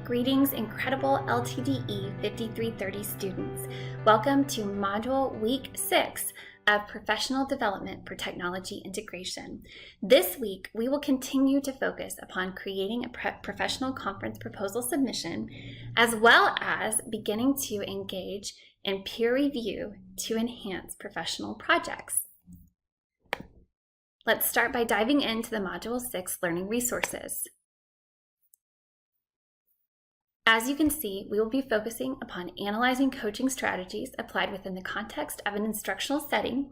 Greetings, incredible LTDE 5330 students. Welcome to Module Week 6 of Professional Development for Technology Integration. This week, we will continue to focus upon creating a professional conference proposal submission, as well as beginning to engage in peer review to enhance professional projects. Let's start by diving into the Module 6 learning resources. As you can see, we will be focusing upon analyzing coaching strategies applied within the context of an instructional setting,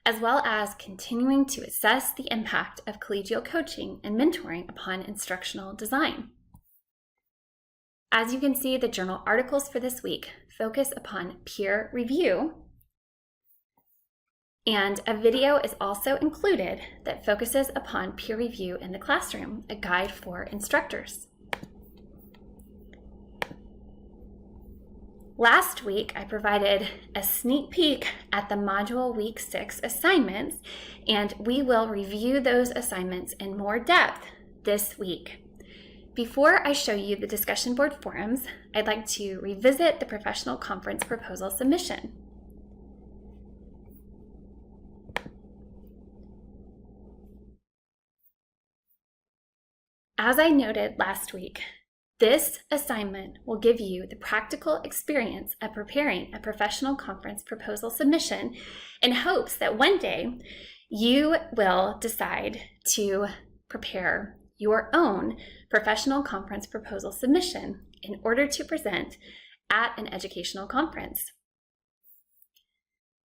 as well as continuing to assess the impact of collegial coaching and mentoring upon instructional design. As you can see, the journal articles for this week focus upon peer review, and a video is also included that focuses upon peer review in the classroom, a guide for instructors. Last week, I provided a sneak peek at the Module Week 6 assignments, and we will review those assignments in more depth this week. Before I show you the discussion board forums, I'd like to revisit the professional conference proposal submission. As I noted last week, this assignment will give you the practical experience of preparing a professional conference proposal submission in hopes that one day you will decide to prepare your own professional conference proposal submission in order to present at an educational conference.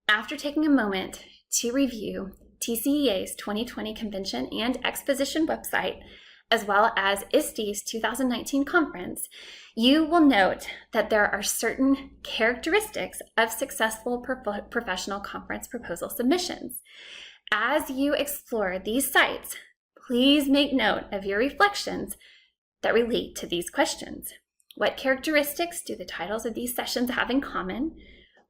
After taking a moment to review TCEA's 2020 Convention and Exposition website, as well as ISTE's 2019 conference, you will note that there are certain characteristics of successful professional conference proposal submissions. As you explore these sites, please make note of your reflections that relate to these questions. What characteristics do the titles of these sessions have in common?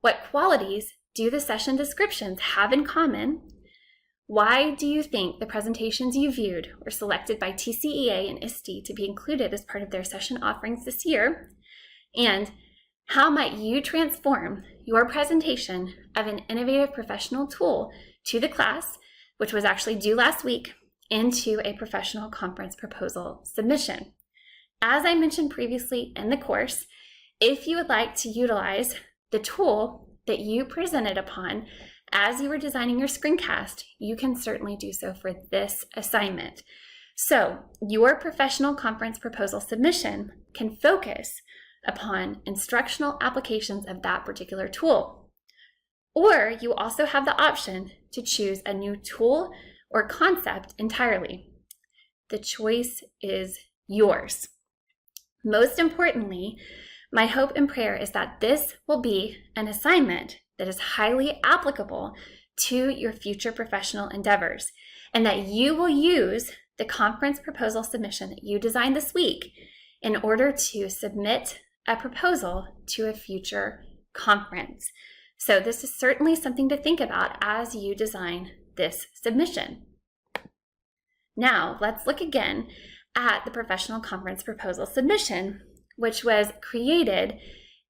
What qualities do the session descriptions have in common? Why do you think the presentations you viewed were selected by TCEA and ISTE to be included as part of their session offerings this year? And how might you transform your presentation of an innovative professional tool to the class, which was actually due last week, into a professional conference proposal submission? As I mentioned previously in the course, if you would like to utilize the tool that you presented upon as you were designing your screencast, you can certainly do so for this assignment. So your professional conference proposal submission can focus upon instructional applications of that particular tool. Or you also have the option to choose a new tool or concept entirely. The choice is yours. Most importantly, my hope and prayer is that this will be an assignment that is highly applicable to your future professional endeavors, and that you will use the conference proposal submission that you designed this week in order to submit a proposal to a future conference. So this is certainly something to think about as you design this submission. Now, let's look again at the professional conference proposal submission, which was created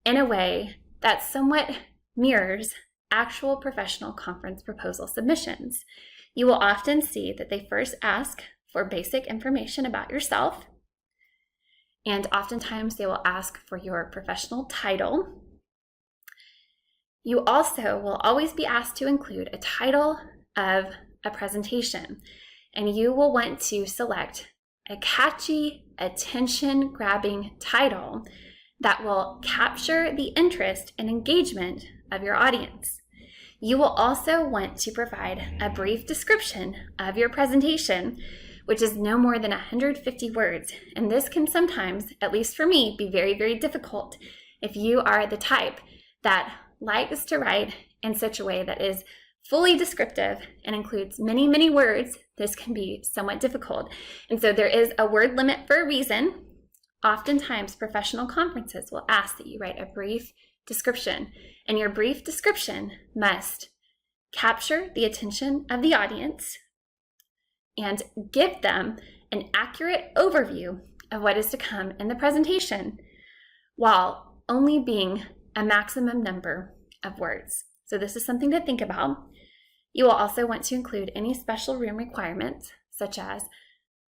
in a way that somewhat mirrors actual professional conference proposal submissions. You will often see that they first ask for basic information about yourself, and oftentimes they will ask for your professional title. You also will always be asked to include a title of a presentation, and you will want to select a catchy, attention-grabbing title that will capture the interest and engagement of your audience. You will also want to provide a brief description of your presentation, which is no more than 150 words. And this can sometimes, at least for me, be very, very difficult if you are the type that likes to write in such a way that is fully descriptive and includes many, many words. This can be somewhat difficult. And so there is a word limit for a reason. Oftentimes, professional conferences will ask that you write a brief description, and your brief description must capture the attention of the audience and give them an accurate overview of what is to come in the presentation, while only being a maximum number of words. So this is something to think about. You will also want to include any special room requirements, such as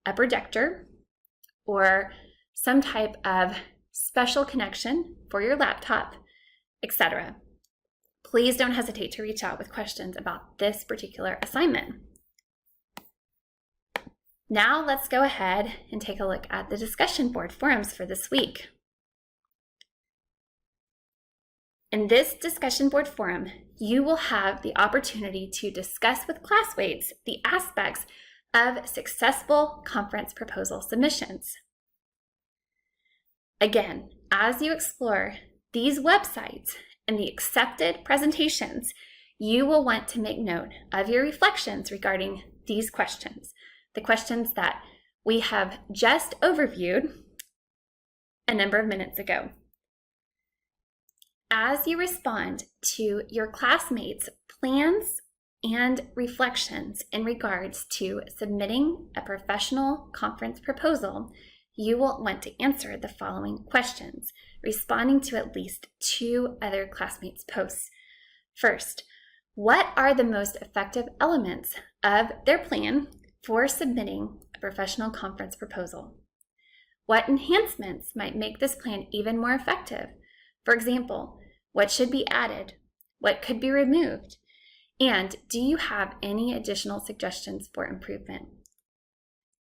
a projector or some type of special connection for your laptop, etc. Please don't hesitate to reach out with questions about this particular assignment. Now let's go ahead and take a look at the discussion board forums for this week. In this discussion board forum, you will have the opportunity to discuss with classmates the aspects of successful conference proposal submissions. Again, as you explore these websites and the accepted presentations, you will want to make note of your reflections regarding these questions, the questions that we have just overviewed a number of minutes ago. As you respond to your classmates' plans and reflections in regards to submitting a professional conference proposal, you will want to answer the following questions, responding to at least 2 other classmates' posts. First, what are the most effective elements of their plan for submitting a professional conference proposal? What enhancements might make this plan even more effective? For example, what should be added? What could be removed? And do you have any additional suggestions for improvement?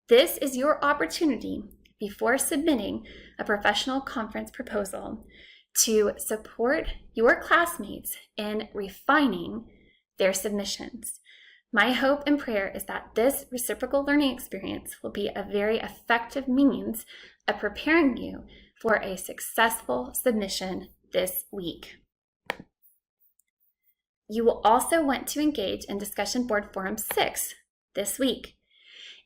This is your opportunity before submitting a professional conference proposal to support your classmates in refining their submissions. My hope and prayer is that this reciprocal learning experience will be a very effective means of preparing you for a successful submission this week. You will also want to engage in Discussion Board Forum 6 this week.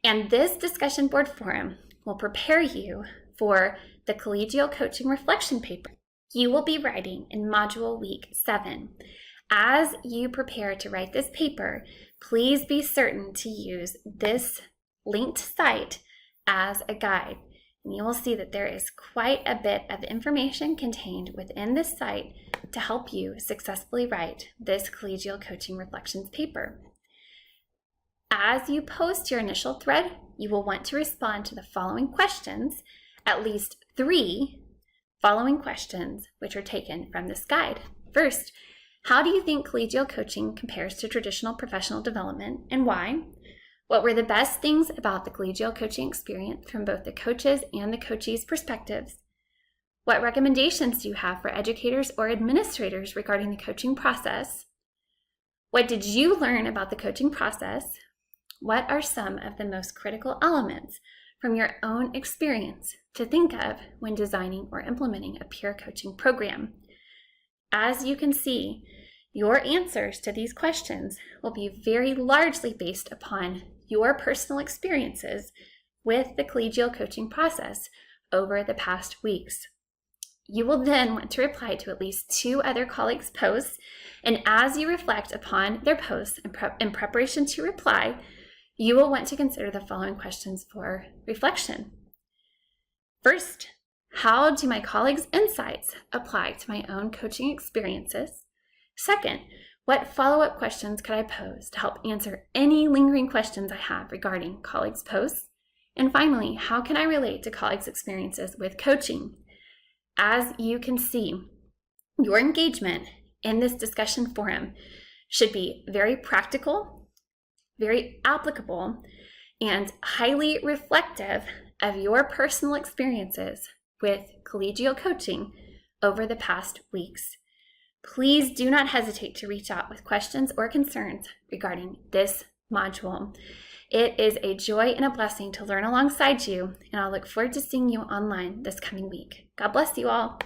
And this Discussion Board Forum will prepare you for the collegial coaching reflection paper you will be writing in Module Week 7. As you prepare to write this paper, please be certain to use this linked site as a guide. And you will see that there is quite a bit of information contained within this site to help you successfully write this collegial coaching reflections paper. As you post your initial thread, you will want to respond to the following questions, at least 3 following questions which are taken from this guide. First, how do you think collegial coaching compares to traditional professional development and why? What were the best things about the collegial coaching experience from both the coaches and the coachees' perspectives? What recommendations do you have for educators or administrators regarding the coaching process? What did you learn about the coaching process? What are some of the most critical elements from your own experience to think of when designing or implementing a peer coaching program? As you can see, your answers to these questions will be very largely based upon your personal experiences with the collegial coaching process over the past weeks. You will then want to reply to at least 2 other colleagues' posts, and as you reflect upon their posts in preparation to reply, you will want to consider the following questions for reflection. First, how do my colleagues' insights apply to my own coaching experiences? Second, what follow-up questions could I pose to help answer any lingering questions I have regarding colleagues' posts? And finally, how can I relate to colleagues' experiences with coaching? As you can see, your engagement in this discussion forum should be very practical, very applicable, and highly reflective of your personal experiences with collegial coaching over the past weeks. Please do not hesitate to reach out with questions or concerns regarding this module. It is a joy and a blessing to learn alongside you, and I'll look forward to seeing you online this coming week. God bless you all.